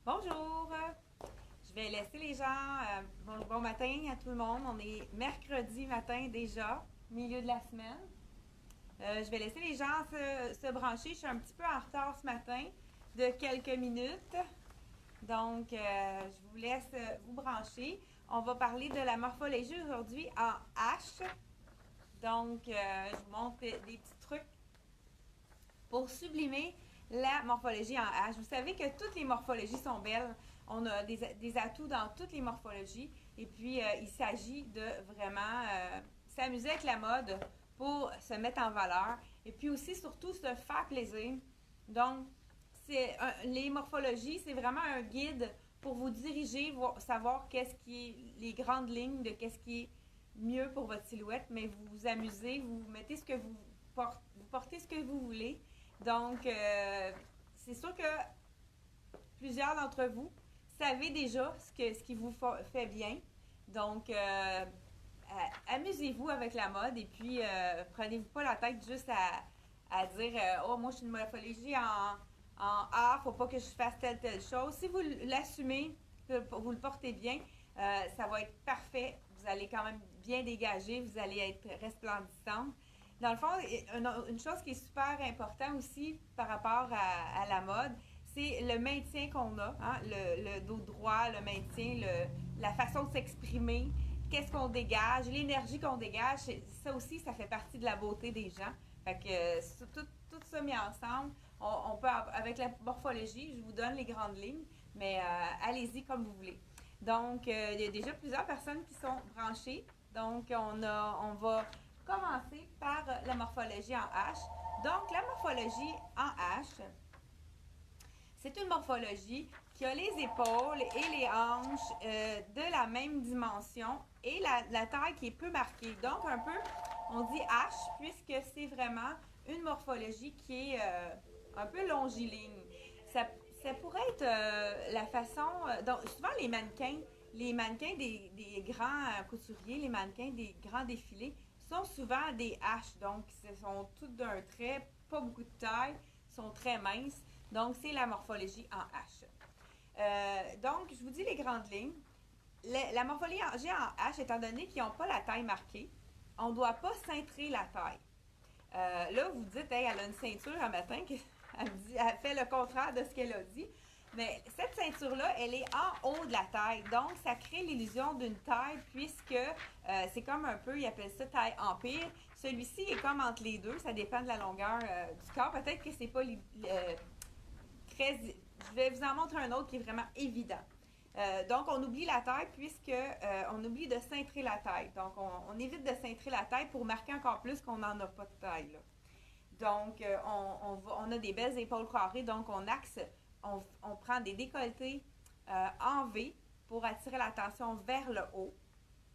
Bonjour! Je vais laisser les gens. Bon matin à tout le monde. On est mercredi matin déjà, milieu de la semaine. Je vais laisser les gens se brancher. Je suis un petit peu en retard ce matin de quelques minutes. Donc, je vous laisse vous brancher. On va parler de la morphologie aujourd'hui en H. Donc, je vous montre des petits trucs pour sublimer la morphologie en H. Vous savez que toutes les morphologies sont belles. On a des atouts dans toutes les morphologies. Et puis, il s'agit de vraiment s'amuser avec la mode pour se mettre en valeur. Et puis aussi, surtout, se faire plaisir. Donc, les morphologies, c'est vraiment un guide pour vous diriger, savoir qu'est-ce qui est les grandes lignes de qu'est-ce qui est mieux pour votre silhouette, mais vous vous amusez, vous mettez ce que vous portez ce que vous voulez. Donc, c'est sûr que plusieurs d'entre vous savez déjà ce qui vous fait bien. Donc, amusez-vous avec la mode et puis prenez-vous pas la tête juste à dire oh, moi je suis une morphologie en A, faut pas que je fasse telle chose. Si vous l'assumez, vous le portez bien, ça va être parfait. Vous allez quand même bien dégager, vous allez être resplendissante. Dans le fond, une chose qui est super importante aussi par rapport à la mode, c'est le maintien qu'on a, hein? Le dos droit, le maintien, la façon de s'exprimer, qu'est-ce qu'on dégage, l'énergie qu'on dégage, ça aussi, ça fait partie de la beauté des gens. Fait que tout ça mis ensemble, on peut, avec la morphologie, je vous donne les grandes lignes, mais allez-y comme vous voulez. Donc, il y a déjà plusieurs personnes qui sont branchées. Donc, on va commencer par la morphologie en H. Donc, la morphologie en H, c'est une morphologie qui a les épaules et les hanches de la même dimension et la taille qui est peu marquée. Donc, un peu, on dit H puisque c'est vraiment une morphologie qui est un peu longiligne. Ça pourrait être la façon... donc, souvent, les mannequins des grands couturiers, les mannequins des grands défilés, sont souvent des H. Donc, ce sont tous d'un trait, pas beaucoup de taille, sont très minces. Donc, c'est la morphologie en H. Donc, je vous dis les grandes lignes. La morphologie en H, étant donné qu'ils n'ont pas la taille marquée, on ne doit pas cintrer la taille. Là, vous dites, hey, elle a une ceinture un matin, elle fait le contraire de ce qu'elle a dit. Mais cette ceinture-là, elle est en haut de la taille. Donc, ça crée l'illusion d'une taille puisque c'est comme un peu, ils appellent ça taille empire. Celui-ci est comme entre les deux. Ça dépend de la longueur du corps. Peut-être que c'est pas très... Je vais vous en montrer un autre qui est vraiment évident. Donc, on oublie la taille puisque on oublie de cintrer la taille. Donc, on évite de cintrer la taille pour marquer encore plus qu'on n'en a pas de taille. Là. Donc, on a des belles épaules carrées. Donc, on axe, on prend des décolletés en V pour attirer l'attention vers le haut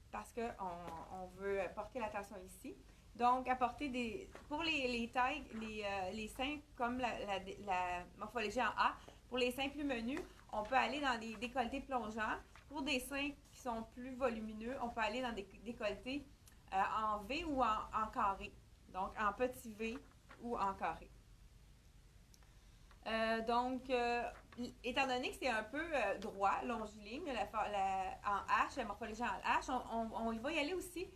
parce qu'on veut porter l'attention ici. Donc, apporter pour les tailles, les seins, comme la morphologie en A, pour les seins plus menus, on peut aller dans des décolletés plongeants. Pour des seins qui sont plus volumineux, on peut aller dans des décolletés en V ou en carré. Donc, en petit V ou en carré. Donc, étant donné que c'est un peu droit, longiligne, en H, la morphologie en H, on va y aller aussi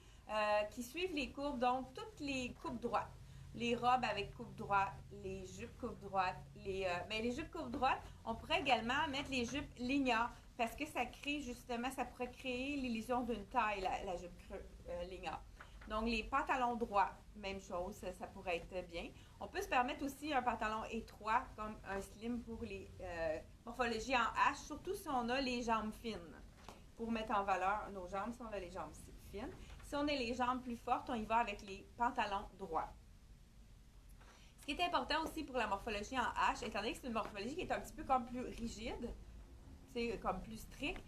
qui suivent les courbes, donc toutes les coupes droites. Les robes avec coupe droite, les jupes coupe droite, mais les jupes coupe droite, on pourrait également mettre les jupes lignards parce que ça crée justement, ça pourrait créer l'illusion d'une taille, la jupe lignard. Donc, les pantalons droits, même chose, ça pourrait être bien. On peut se permettre aussi un pantalon étroit, comme un slim pour les morphologies en H, surtout si on a les jambes fines, pour mettre en valeur nos jambes, si on a les jambes fines. Si on a les jambes plus fortes, on y va avec les pantalons droits. Ce qui est important aussi pour la morphologie en H, étant donné que c'est une morphologie qui est un petit peu comme plus rigide, c'est comme plus strict,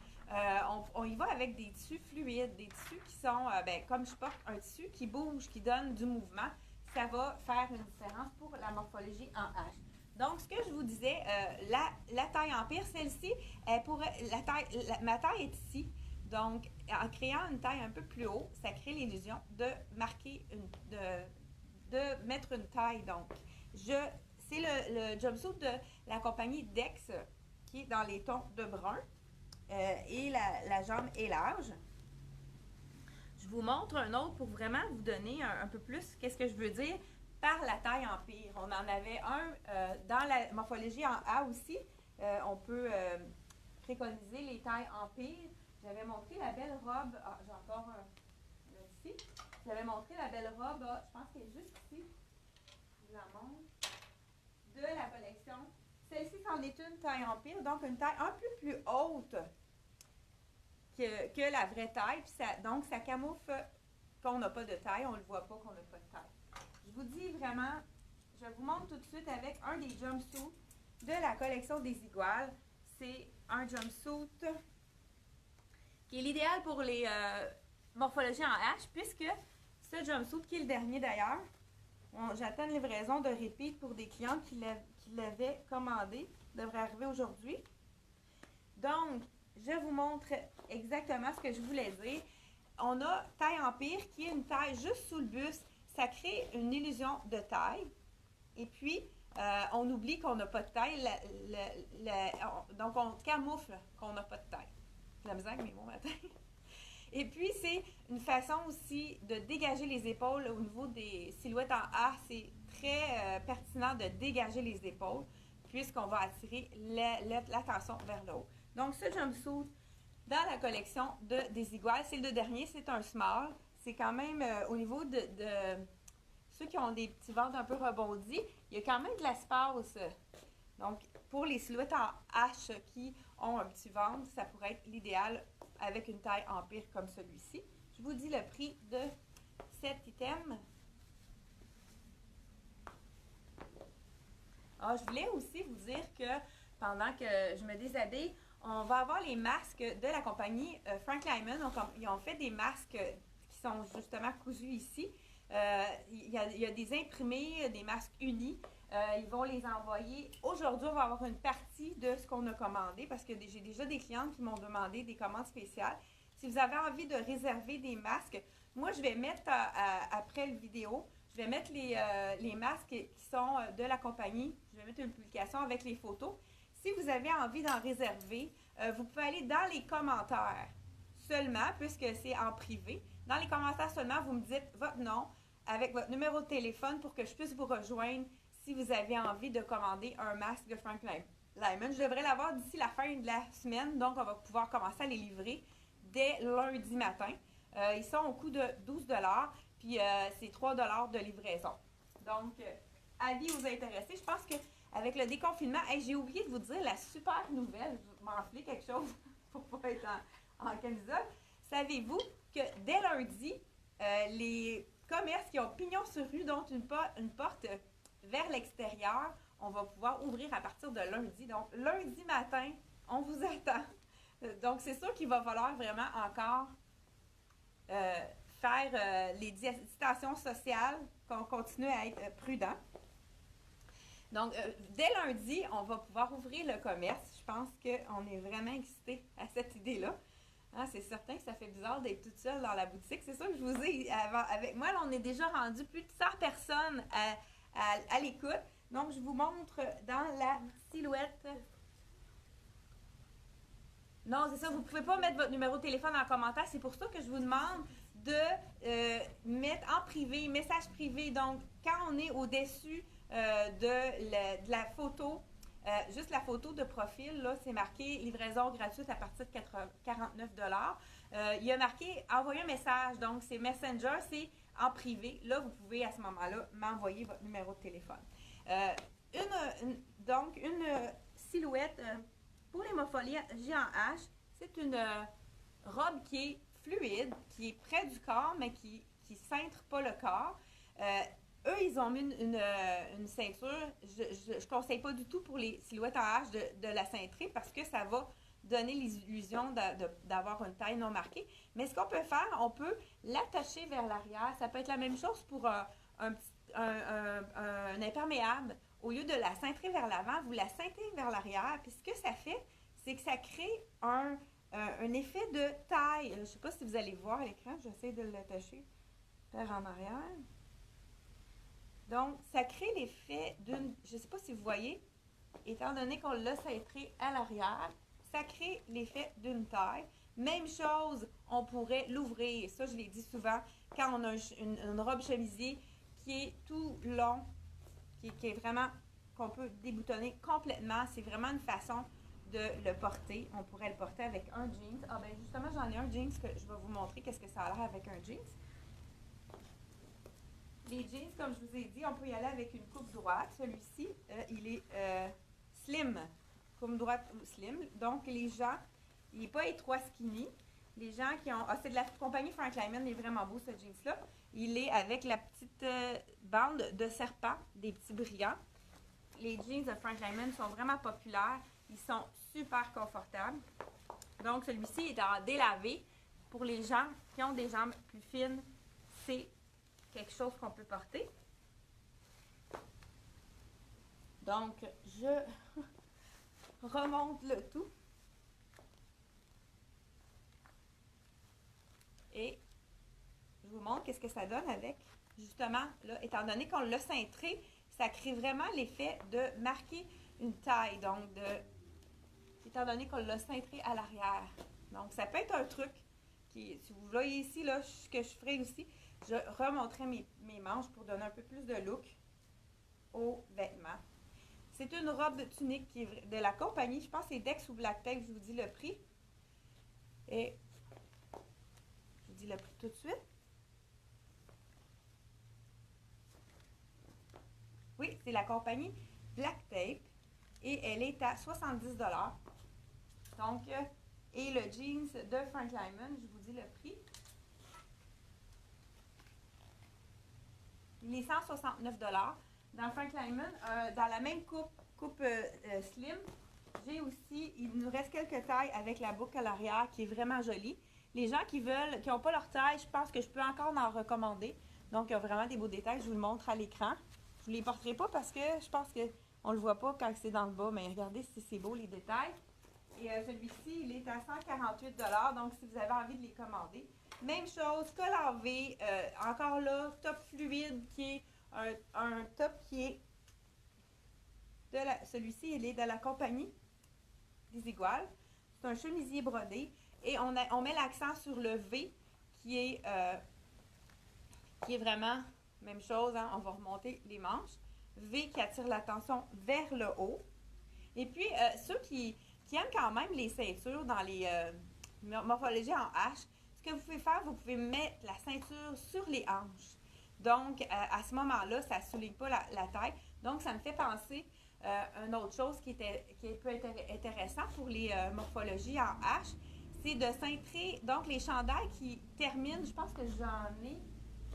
on y va avec des tissus fluides, des tissus qui sont, comme je porte un tissu qui bouge, qui donne du mouvement, ça va faire une différence pour la morphologie en H. Donc, ce que je vous disais, la taille empire, celle-ci, ma taille est ici. Donc, en créant une taille un peu plus haut, ça crée l'illusion de marquer de mettre une taille. Donc, c'est le jumpsuit de la compagnie Dex, qui est dans les tons de brun. Et la jambe est large. Je vous montre un autre pour vraiment vous donner un peu plus qu'est-ce que je veux dire par la taille empire. On en avait un dans la morphologie en A aussi. On peut préconiser les tailles empire. J'avais montré la belle robe. Ah, j'ai encore un ici. J'avais montré la belle robe. Je pense qu'elle est juste ici. Je vous la montre. De la collection. Celle-ci, c'en est une taille empire, donc une taille un peu plus haute que la vraie taille. Puis donc, ça camoufle qu'on n'a pas de taille. On ne le voit pas qu'on n'a pas de taille. Je vous dis vraiment, je vous montre tout de suite avec un des jumpsuits de la collection des Iguales. C'est un jumpsuit qui est l'idéal pour les morphologies en H, puisque ce jumpsuit, qui est le dernier d'ailleurs, j'attends une livraison de repeat pour des clients qui l'avaient commandé. Devrait arriver aujourd'hui. Donc, je vous montre exactement ce que je voulais dire. On a taille empire qui est une taille juste sous le buste. Ça crée une illusion de taille. Et puis, on oublie qu'on n'a pas de taille. Donc, on camoufle qu'on n'a pas de taille. C'est la misère avec mes mots matin. Et puis, c'est une façon aussi de dégager les épaules au niveau des silhouettes en A. C'est très pertinent de dégager les épaules puisqu'on va attirer l'attention vers le haut. Donc, ce jumpsuit dans la collection des Iguales, c'est le dernier, c'est un small. C'est quand même au niveau de ceux qui ont des petits ventres un peu rebondis, il y a quand même de l'espace. Donc, pour les silhouettes en H qui ont un petit ventre, ça pourrait être l'idéal avec une taille empire comme celui-ci. Je vous dis le prix de cet item. Je voulais aussi vous dire que pendant que je me déshabille, on va avoir les masques de la compagnie Frank Lyman. Donc, ils ont fait des masques qui sont justement cousus ici. Il y a des imprimés, des masques unis. Ils vont les envoyer. Aujourd'hui, on va avoir une partie de ce qu'on a commandé parce que j'ai déjà des clientes qui m'ont demandé des commandes spéciales. Si vous avez envie de réserver des masques, moi, je vais mettre, après la vidéo, je vais mettre les masques qui sont de la compagnie. Je vais mettre une publication avec les photos. Si vous avez envie d'en réserver, vous pouvez aller dans les commentaires seulement, puisque c'est en privé. Dans les commentaires seulement, vous me dites votre nom avec votre numéro de téléphone pour que je puisse vous rejoindre si vous avez envie de commander un masque de Frank Lyman. Je devrais l'avoir d'ici la fin de la semaine, donc on va pouvoir commencer à les livrer dès lundi matin. Ils sont au coût de 12 $, puis c'est 3 $ de livraison. Donc, avis aux intéressés, je pense qu'avec le déconfinement, j'ai oublié de vous dire la super nouvelle, je vais m'enfler quelque chose pour ne pas être en camisole. Savez-vous que dès lundi, les commerces qui ont pignon sur rue, donc une porte vers l'extérieur, on va pouvoir ouvrir à partir de lundi. Donc, lundi matin, on vous attend. Donc, c'est sûr qu'il va falloir vraiment encore faire les distanciations sociales, qu'on continue à être prudent. Donc, dès lundi, on va pouvoir ouvrir le commerce. Je pense qu'on est vraiment excités à cette idée-là. Hein, c'est certain que ça fait bizarre d'être toute seule dans la boutique. C'est ça que je vous ai avec moi. Là, on est déjà rendu plus de 100 personnes à l'écoute. Donc, je vous montre dans la silhouette. Non, c'est ça. Vous ne pouvez pas mettre votre numéro de téléphone en commentaire. C'est pour ça que je vous demande de mettre en privé, message privé. Donc, quand on est au-dessus de la photo, juste la photo de profil, là, c'est marqué livraison gratuite à partir de 49 $. Il y a marqué envoyer un message, donc c'est Messenger, c'est en privé. Là, vous pouvez à ce moment-là m'envoyer votre numéro de téléphone. Donc, une silhouette pour les morphologies en H, c'est une robe qui est fluide, qui est près du corps, mais qui ne cintre pas le corps. Eux, ils ont mis une ceinture. Je ne conseille pas du tout pour les silhouettes en H de la cintrer parce que ça va donner l'illusion d'avoir une taille non marquée. Mais ce qu'on peut faire, on peut l'attacher vers l'arrière. Ça peut être la même chose pour un imperméable. Au lieu de la cintrer vers l'avant, vous la cintrez vers l'arrière. Puis ce que ça fait, c'est que ça crée un effet de taille. Je ne sais pas si vous allez voir à l'écran. J'essaie de l'attacher vers en arrière. Donc, ça crée l'effet d'une... Je ne sais pas si vous voyez. étant donné qu'on l'a cintré à l'arrière, ça crée l'effet d'une taille. Même chose, on pourrait l'ouvrir. Ça, je l'ai dit souvent, quand on a une robe chemisier qui est tout long, qui est vraiment, qu'on peut déboutonner complètement. C'est vraiment une façon de le porter. On pourrait le porter avec un jeans. Ah ben justement, j'en ai un jeans que je vais vous montrer qu'est-ce que ça a l'air avec un jeans. Les jeans, comme je vous ai dit, on peut y aller avec une coupe droite. Celui-ci, il est slim. Coupe droite ou slim. Donc, les gens, il n'est pas étroit skinny. Les gens qui ont... Ah, c'est de la compagnie Frank Lyman, il est vraiment beau ce jeans-là. Il est avec la petite bande de serpent, des petits brillants. Les jeans de Frank Lyman sont vraiment populaires. Ils sont super confortables. Donc, celui-ci est en délavé. Pour les gens qui ont des jambes plus fines, c'est quelque chose qu'on peut porter. Donc, je remonte le tout. Et je vous montre qu'est-ce que ça donne avec. Justement, là, étant donné qu'on l'a cintré, ça crée vraiment l'effet de marquer une taille. Donc, étant donné qu'on l'a cintré à l'arrière. Donc, ça peut être un truc qui, si vous voyez ici, là, ce que je ferai aussi, je remonterai mes manches pour donner un peu plus de look aux vêtements. C'est une robe de tunique qui est de la compagnie, je pense que c'est Dex ou Black Tape, je vous dis le prix. Et je vous dis le prix tout de suite. Oui, c'est la compagnie Black Tape et elle est à 70 $. Donc, et le jeans de Frank Lyman, je vous dis le prix. Il est 169 $. Dans Frank Lyman, dans la même coupe slim, j'ai aussi, il nous reste quelques tailles avec la boucle à l'arrière qui est vraiment jolie. Les gens qui veulent, qui n'ont pas leur taille, je pense que je peux encore en recommander. Donc, il y a vraiment des beaux détails. Je vous le montre à l'écran. Je ne les porterai pas parce que je pense qu'on ne le voit pas quand c'est dans le bas. Mais regardez si c'est beau les détails. Et celui-ci, il est à 148 $. Donc, si vous avez envie de les commander. Même chose, col en V. Encore là, top fluide qui est un top qui est de la... Celui-ci, il est de la compagnie des Iguales. C'est un chemisier brodé. Et on met l'accent sur le V qui est vraiment même chose. Hein, on va remonter les manches. V qui attire l'attention vers le haut. Et puis, ceux qui aiment quand même les ceintures dans les morphologies en H, ce que vous pouvez faire, vous pouvez mettre la ceinture sur les hanches. Donc, à ce moment-là, ça ne souligne pas la taille. Donc, ça me fait penser à une autre chose qui peut être intéressant pour les morphologies en H, c'est de cintrer, donc les chandails qui terminent, je pense que j'en ai,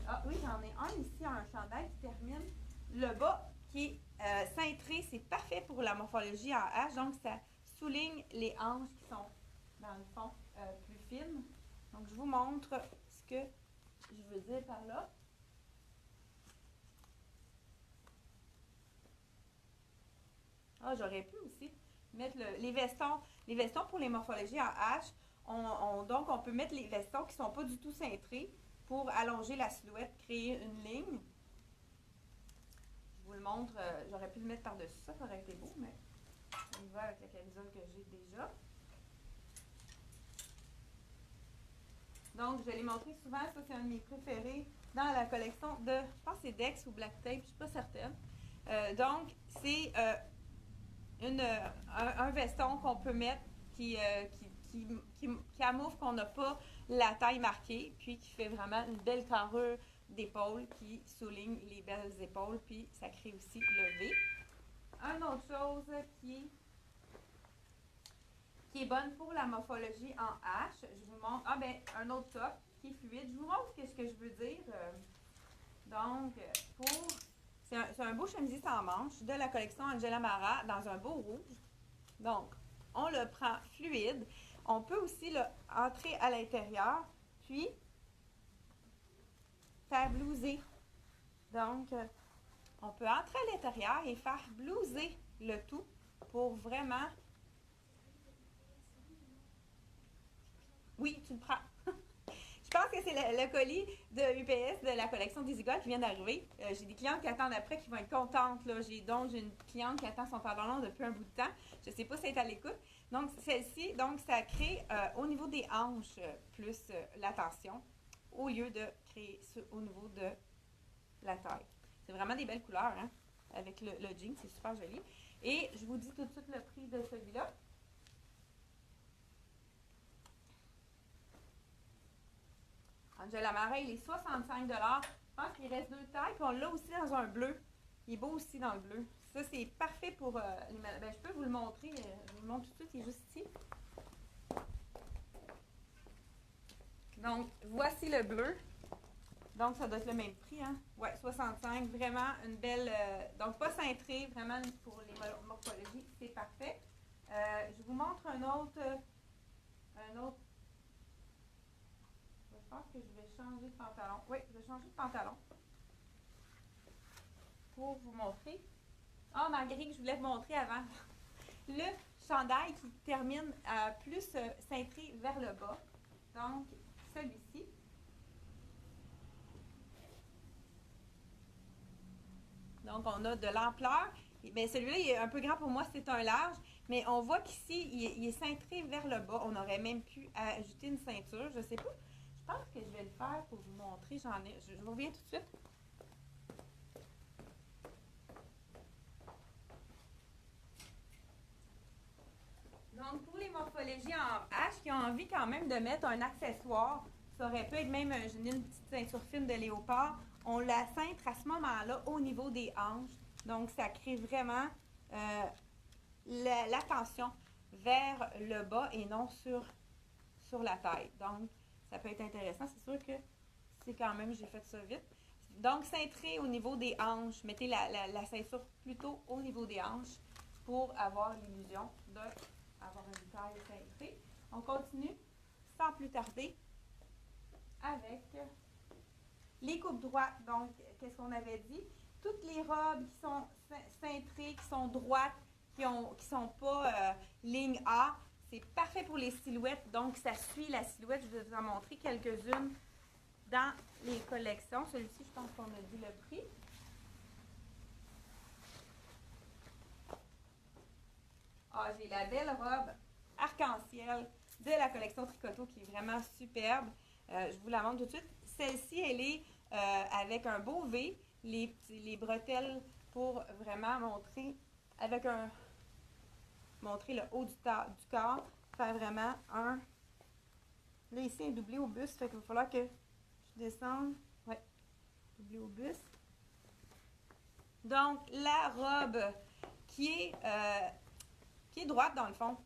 ah oui, j'en ai un ici, un chandail qui termine le bas qui est cintré, c'est parfait pour la morphologie en H, donc ça souligne les hanches qui sont, dans le fond, plus fines. Donc, je vous montre ce que je veux dire par là. Ah, j'aurais pu aussi mettre les vestons. Les vestons pour les morphologies en H, donc on peut mettre les vestons qui ne sont pas du tout cintrés pour allonger la silhouette, créer une ligne. Je vous le montre, j'aurais pu le mettre par-dessus ça aurait été beau, mais on y va avec la camisole que j'ai déjà. Donc, je l'ai montré souvent, ça c'est un de mes préférés dans la collection de, je pense que c'est Dex ou Black Tape, je ne suis pas certaine. Donc, c'est un veston qu'on peut mettre qui camoufle qu'on n'a pas la taille marquée, puis qui fait vraiment une belle carrure d'épaule qui souligne les belles épaules, puis ça crée aussi le V. Une autre chose qui est bonne pour la morphologie en H, je vous montre, un autre top qui est fluide. Je vous montre ce que je veux dire. Donc, c'est un beau chemisier sans manches de la collection Angela Mara dans un beau rouge. Donc, on le prend fluide. On peut aussi entrer à l'intérieur, puis faire blouser. Donc, on peut entrer à l'intérieur et faire blouser le tout pour vraiment... Oui, tu le prends. Je pense que c'est le colis de UPS de la collection des Eagles qui vient d'arriver. J'ai des clientes qui attendent après qui vont être contentes. Là. J'ai une cliente qui attend son pantalon depuis un bout de temps. Je ne sais pas si elle est à l'écoute. Donc, celle-ci, donc, ça crée au niveau des hanches plus la tension au lieu de créer au niveau de la taille. C'est vraiment des belles couleurs, hein? Avec le jean, c'est super joli. Et je vous dis tout de suite le prix de celui-là. Angela Marais, il est 65 $. Je pense qu'il reste 2 tailles. Puis on l'a aussi dans un bleu. Il est beau aussi dans le bleu. Ça, c'est parfait pour les malades. Ben, je peux vous le montrer. Je vous le montre tout de suite. Il est juste ici. Donc, voici le bleu. Donc, ça doit être le même prix, hein? Ouais, 65. Vraiment une belle... donc, pas cintré. Vraiment, pour les morphologies, c'est parfait. Je vous montre un autre... Je pense que je vais changer de pantalon. Oui, je vais changer de pantalon. Pour vous montrer. Ah, Marguerite, je voulais vous montrer avant. Le chandail qui termine plus cintré vers le bas. Donc, celui-ci. Donc, on a de l'ampleur. Bien, celui-là, il est un peu grand pour moi, c'est un large. Mais on voit qu'ici, il est cintré vers le bas. On aurait même pu ajouter une ceinture. Je ne sais pas. Je pense que je vais le faire pour vous montrer. Je vous reviens tout de suite. Donc, pour les morphologies en H qui ont envie quand même de mettre un accessoire, ça aurait pu être même une petite ceinture fine de léopard. On la cintre à ce moment-là au niveau des hanches. Donc, ça crée vraiment la tension vers le bas et non sur la taille. Donc, ça peut être intéressant. C'est sûr que c'est quand même, j'ai fait ça vite. Donc, cintré au niveau des hanches. Mettez la ceinture plutôt au niveau des hanches pour avoir l'illusion d'avoir une taille cintrée. On continue sans plus tarder avec les coupes droites. Donc, qu'est-ce qu'on avait dit? Toutes les robes qui sont cintrées, qui sont droites, qui sont pas ligne A, c'est parfait pour les silhouettes. Donc, ça suit la silhouette. Je vais vous en montrer quelques-unes dans les collections. Celui-ci, je pense qu'on a dit le prix. Ah, j'ai la belle robe arc-en-ciel de la collection Tricoto qui est vraiment superbe. Je vous la montre tout de suite. Celle-ci, elle est avec un beau V, les bretelles pour vraiment montrer montrer le haut du corps, faire vraiment un... Là, ici, un doublé au buste, fait qu'il va falloir que je descende. Ouais, doublé au buste. Donc, la robe qui est droite dans le fond.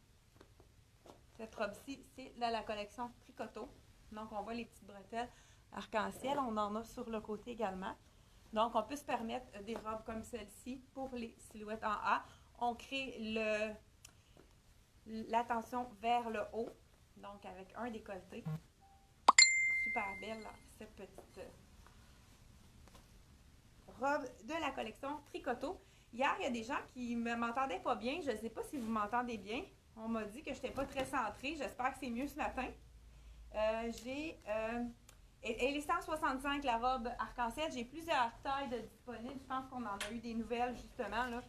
Cette robe-ci, c'est la collection Tricoto. Donc, on voit les petites bretelles arc-en-ciel. On en a sur le côté également. Donc, on peut se permettre des robes comme celle-ci pour les silhouettes en A. On crée la tension vers le haut. Donc, avec un décolleté. Super belle, là, cette petite robe de la collection Tricoto. Hier, il y a des gens qui ne m'entendaient pas bien. Je ne sais pas si vous m'entendez bien. On m'a dit que je n'étais pas très centrée. J'espère que c'est mieux ce matin. Elle est 165, la robe arc-en-ciel. J'ai plusieurs tailles de disponibles. Je pense qu'on en a eu des nouvelles, justement. Là.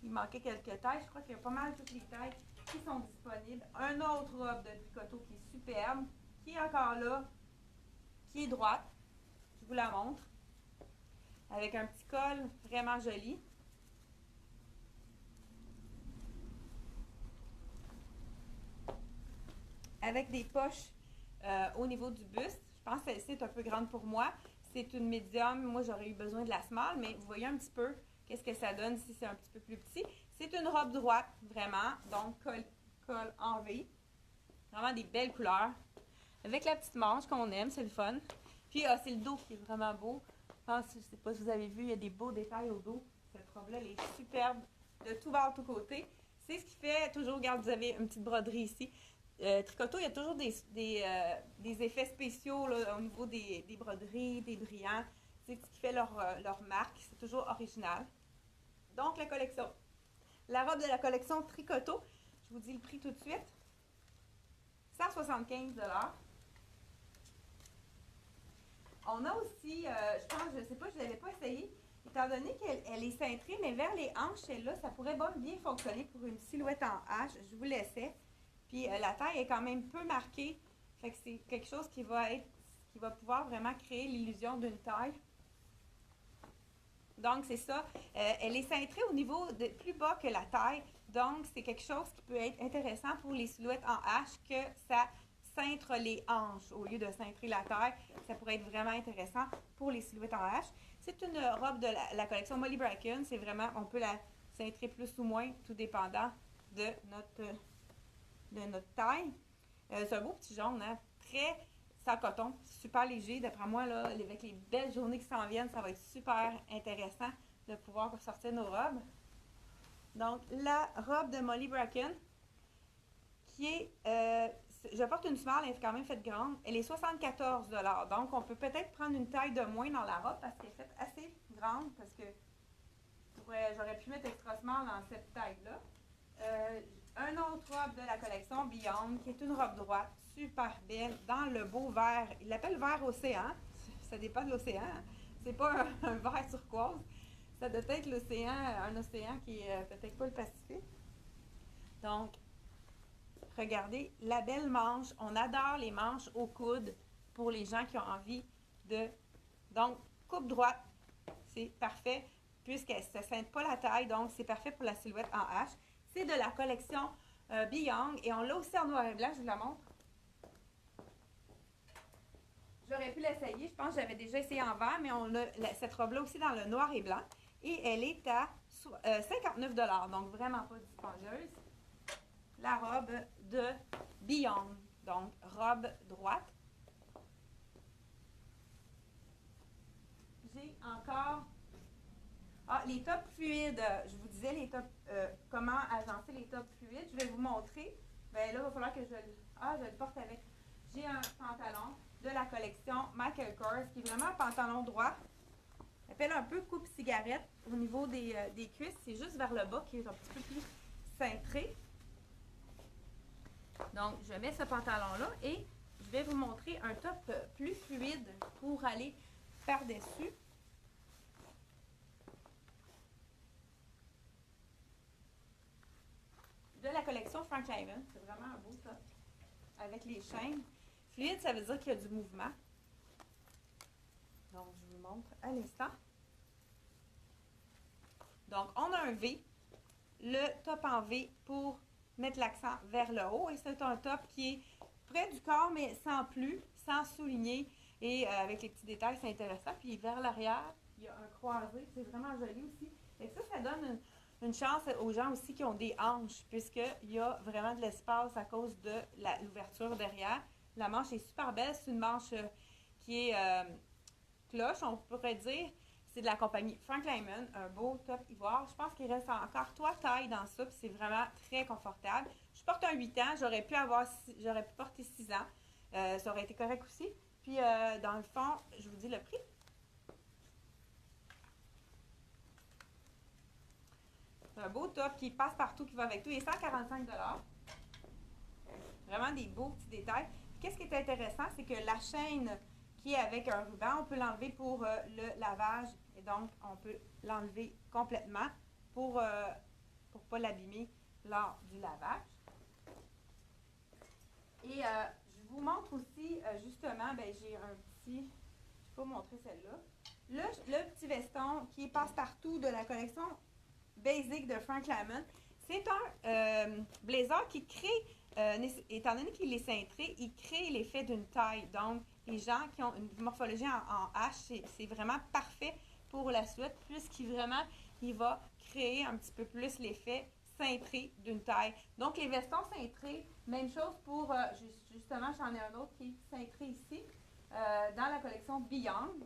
Il manquait quelques tailles. Je crois qu'il y a pas mal toutes les tailles qui sont disponibles. Un autre robe de Tricoto qui est superbe, qui est encore là, qui est droite. Je vous la montre. Avec un petit col vraiment joli. Avec des poches au niveau du buste. Je pense que celle-ci est un peu grande pour moi. C'est une médium. Moi, j'aurais eu besoin de la small, mais vous voyez un petit peu qu'est-ce que ça donne si c'est un petit peu plus petit. C'est une robe droite, vraiment. Donc, col en V. Vraiment des belles couleurs. Avec la petite manche qu'on aime, c'est le fun. Puis, c'est le dos qui est vraiment beau. Je ne sais pas si vous avez vu, il y a des beaux détails au dos. Cette robe-là, elle est superbe de tout bord, tout côté. C'est ce qui fait toujours, regarde, vous avez une petite broderie ici. Tricoto, il y a toujours des effets spéciaux là, au niveau des broderies, des brillants. C'est ce qui fait leur marque. C'est toujours original. Donc, la collection. La robe de la collection Tricoto, je vous dis le prix tout de suite. 175 $. On a aussi, je pense, je ne sais pas, je ne l'avais pas essayé, étant donné qu'elle est cintrée, mais vers les hanches, celle-là, ça pourrait bien fonctionner pour une silhouette en H. Je vous laissais. Puis la taille est quand même peu marquée. Fait que c'est quelque chose qui va pouvoir vraiment créer l'illusion d'une taille. Donc, c'est ça. Elle est cintrée au niveau de plus bas que la taille. Donc, c'est quelque chose qui peut être intéressant pour les silhouettes en H, que ça cintre les hanches au lieu de cintrer la taille. Ça pourrait être vraiment intéressant pour les silhouettes en H. C'est une robe de la collection Molly Bracken. C'est vraiment, on peut la cintrer plus ou moins, tout dépendant de notre taille. C'est un beau petit jaune, hein? Très sans coton, super léger. D'après moi, là, avec les belles journées qui s'en viennent, ça va être super intéressant de pouvoir sortir nos robes. Donc, la robe de Molly Bracken, qui est, je porte une small, elle est quand même faite grande. Elle est 74 $. Donc, on peut peut-être prendre une taille de moins dans la robe parce qu'elle est faite assez grande, parce que j'aurais pu mettre extra small dans cette taille-là. Un autre robe de la collection Beyond, qui est une robe droite, super belle, dans le beau vert. Il l'appelle vert océan. Ça dépend de l'océan. C'est pas un vert turquoise. Ça doit être l'océan, un océan qui est peut-être pas le Pacifique. Donc, regardez la belle manche. On adore les manches au coude pour les gens qui ont envie de... Donc, coupe droite, c'est parfait puisqu'elle ne se scinde pas la taille. Donc, c'est parfait pour la silhouette en H. C'est de la collection Beyond et on l'a aussi en noir et blanc. Je vous la montre. J'aurais pu l'essayer. Je pense que j'avais déjà essayé en vert, mais on a cette robe-là aussi dans le noir et blanc. Et elle est à 59 $. Donc, vraiment pas dispendieuse. La robe de Beyond. Donc, robe droite. J'ai encore... Ah, les tops fluides. Je vous disais les tops, comment agencer les tops fluides. Je vais vous montrer. Bien là, il va falloir que je le porte avec. J'ai un pantalon de la collection Michael Kors, qui est vraiment un pantalon droit. Il appelle un peu coupe cigarette au niveau des cuisses. C'est juste vers le bas qui est un petit peu plus cintré. Donc, je mets ce pantalon-là et je vais vous montrer un top plus fluide pour aller par-dessus. De la collection Frank Lyman. C'est vraiment un beau top avec les chaînes. Fluide, ça veut dire qu'il y a du mouvement. Donc, je vous montre à l'instant. Donc, on a un V. Le top en V pour mettre l'accent vers le haut. Et c'est un top qui est près du corps, mais sans plus, sans souligner. Et avec les petits détails, c'est intéressant. Puis vers l'arrière, il y a un croisé. C'est vraiment joli aussi. Et ça donne une chance aux gens aussi qui ont des hanches, puisqu'il y a vraiment de l'espace à cause de l'ouverture derrière. La manche est super belle. C'est une manche qui est cloche, on pourrait dire. C'est de la compagnie Frank Lyman, un beau top ivoire. Je pense qu'il reste encore 3 tailles dans ça, puis c'est vraiment très confortable. Je porte un 8 ans, j'aurais pu porter 6 ans. Ça aurait été correct aussi. Puis, dans le fond, je vous dis le prix. C'est un beau top qui passe partout, qui va avec tout. Il est 145 $. Vraiment des beaux petits détails. Qu'est-ce qui est intéressant, c'est que la chaîne qui est avec un ruban, on peut l'enlever pour le lavage. Et donc, on peut l'enlever complètement pour ne pas l'abîmer lors du lavage. Et je vous montre aussi, justement, j'ai un petit... Je ne vais pas vous montrer celle-là. Le petit veston qui est passe-partout de la collection Basic de Frank Lyman. C'est un blazer qui crée, étant donné qu'il est cintré, il crée l'effet d'une taille. Donc, les gens qui ont une morphologie en H, c'est vraiment parfait pour la silhouette, puisqu'il va créer un petit peu plus l'effet cintré d'une taille. Donc, les vestons cintrés, même chose pour, justement, j'en ai un autre qui est cintré ici, dans la collection Beyond.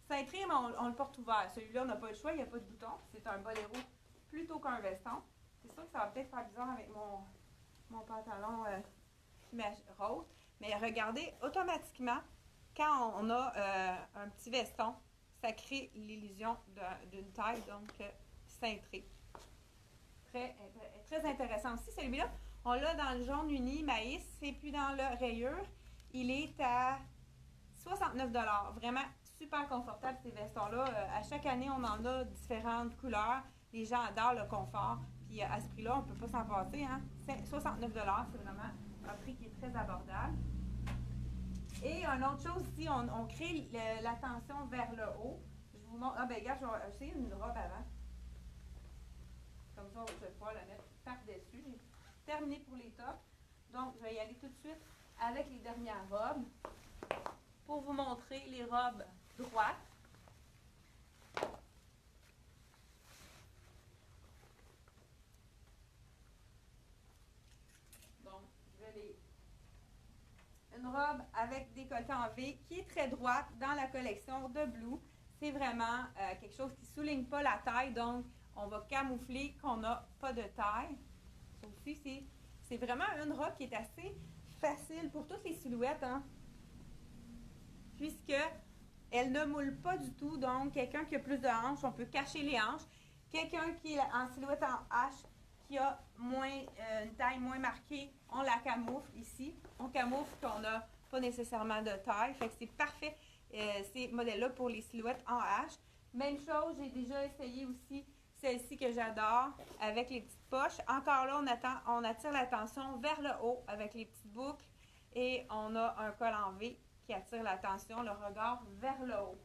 Cintré, mais on le porte ouvert. Celui-là, on n'a pas le choix, il n'y a pas de bouton. C'est un boléro plutôt qu'un veston. C'est sûr que ça va peut-être faire bizarre avec mon pantalon rose. Mais regardez, automatiquement, quand on a un petit veston, ça crée l'illusion d'une taille, donc cintrée. Très intéressant aussi. Celui-là, on l'a dans le jaune uni maïs, et puis dans le rayure, il est à 69 $. Vraiment super confortable ces vestons-là. À chaque année, on en a différentes couleurs. Les gens adorent le confort. Puis à ce prix-là, on ne peut pas s'en passer. Hein? 69 $, c'est vraiment un prix qui est très abordable. Et une autre chose ici, on crée la tension vers le haut. Je vous montre. Ah ben regarde, je vais essayer une robe avant. Comme ça, je vais pouvoir la mettre par-dessus. J'ai terminé pour les tops. Donc, je vais y aller tout de suite avec les dernières robes pour vous montrer les robes droites. Donc, une robe avec décolleté en V qui est très droite dans la collection de Blue. C'est vraiment quelque chose qui ne souligne pas la taille, donc on va camoufler qu'on n'a pas de taille. Ça aussi, c'est vraiment une robe qui est assez facile pour toutes les silhouettes, hein? Puisque elle ne moule pas du tout, donc quelqu'un qui a plus de hanches, on peut cacher les hanches. Quelqu'un qui est en silhouette en H, qui a une taille moins marquée, on la camoufle ici. On camoufle qu'on n'a pas nécessairement de taille, fait que c'est parfait ces modèles-là pour les silhouettes en H. Même chose, j'ai déjà essayé aussi celle-ci que j'adore avec les petites poches. Encore là, on attire l'attention vers le haut avec les petites boucles et on a un col en V qui attire l'attention, le regard vers le haut.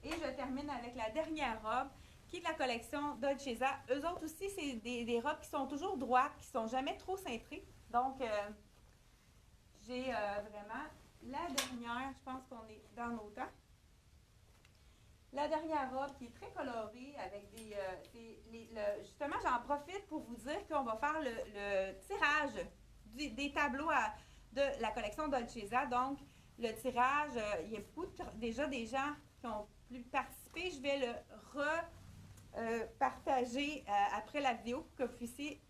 Et je termine avec la dernière robe qui est de la collection Dolcezza. Eux autres aussi, c'est des robes qui sont toujours droites, qui ne sont jamais trop cintrées. Donc, j'ai vraiment la dernière, je pense qu'on est dans nos temps. La dernière robe qui est très colorée avec justement, j'en profite pour vous dire qu'on va faire le tirage des tableaux de la collection Dolcezza. Donc, le tirage, il y a beaucoup déjà des gens qui ont pu participer. Je vais le repartager après la vidéo pour que vous puissiez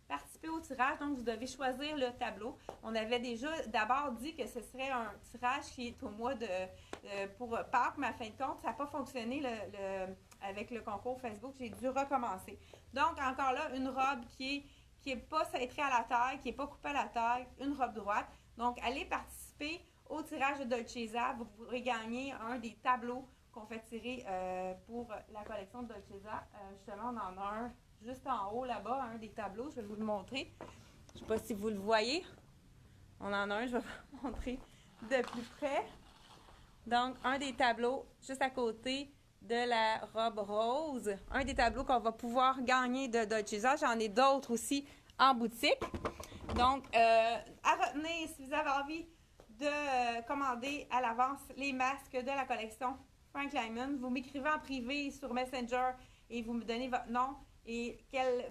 participer au tirage. Donc, vous devez choisir le tableau. On avait déjà d'abord dit que ce serait un tirage qui est au mois pour Pâques, mais à fin de compte, ça n'a pas fonctionné avec le concours Facebook. J'ai dû recommencer. Donc, encore là, une robe qui est pas cintrée à la taille, qui n'est pas coupée à la taille, une robe droite. Donc, allez participer au tirage de Dolcezza. Vous pourrez gagner un des tableaux qu'on fait tirer pour la collection de Dolcezza. Justement, on en a un juste en haut là-bas, un des tableaux. Je vais vous le montrer. Je ne sais pas si vous le voyez. On en a un, je vais vous montrer de plus près. Donc, un des tableaux juste à côté de la robe rose. Un des tableaux qu'on va pouvoir gagner de Dolcezza. J'en ai d'autres aussi en boutique. Donc, à retenir, si vous avez envie de commander à l'avance les masques de la collection Frank Lyman, vous m'écrivez en privé sur Messenger et vous me donnez votre nom et quelle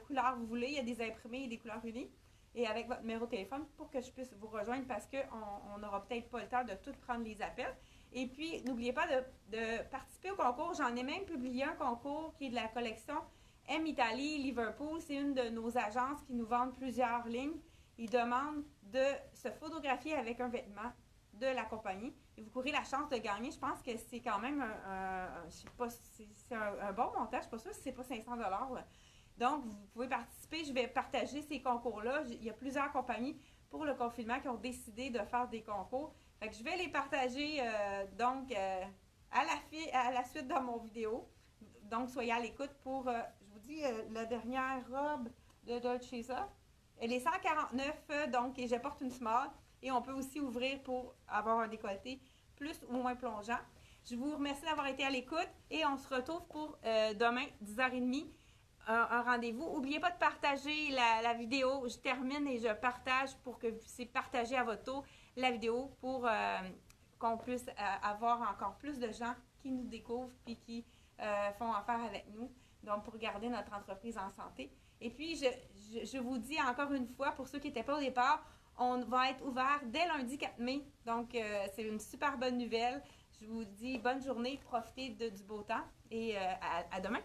couleur vous voulez. Il y a des imprimés et des couleurs unies. Et avec votre numéro de téléphone pour que je puisse vous rejoindre parce qu'on n'aura peut-être pas le temps de tout prendre les appels. Et puis, n'oubliez pas de participer au concours. J'en ai même publié un concours qui est de la collection M Italie Liverpool. C'est une de nos agences qui nous vendent plusieurs lignes. Ils demandent de se photographier avec un vêtement de la compagnie. Et vous courez la chance de gagner. Je pense que c'est quand même c'est un bon montant. Je ne suis pas sûre si c'est pas 500 $. Donc, vous pouvez participer. Je vais partager ces concours-là. Il y a plusieurs compagnies pour le confinement qui ont décidé de faire des concours. Fait que je vais les partager à la suite dans mon vidéo. Donc, soyez à l'écoute pour, je vous dis, la dernière robe de Dolcezza. Elle est 149, donc et je porte une small. Et on peut aussi ouvrir pour avoir un décolleté plus ou moins plongeant. Je vous remercie d'avoir été à l'écoute et on se retrouve pour demain, 10h30. Un rendez-vous. N'oubliez pas de partager la vidéo. Je termine et je partage pour que vous puissiez partager à votre tour la vidéo pour qu'on puisse avoir encore plus de gens qui nous découvrent et qui font affaire avec nous. Donc, pour garder notre entreprise en santé. Et puis, je vous dis encore une fois, pour ceux qui n'étaient pas au départ, on va être ouvert dès lundi 4 mai. Donc, c'est une super bonne nouvelle. Je vous dis bonne journée, profitez du beau temps et à demain.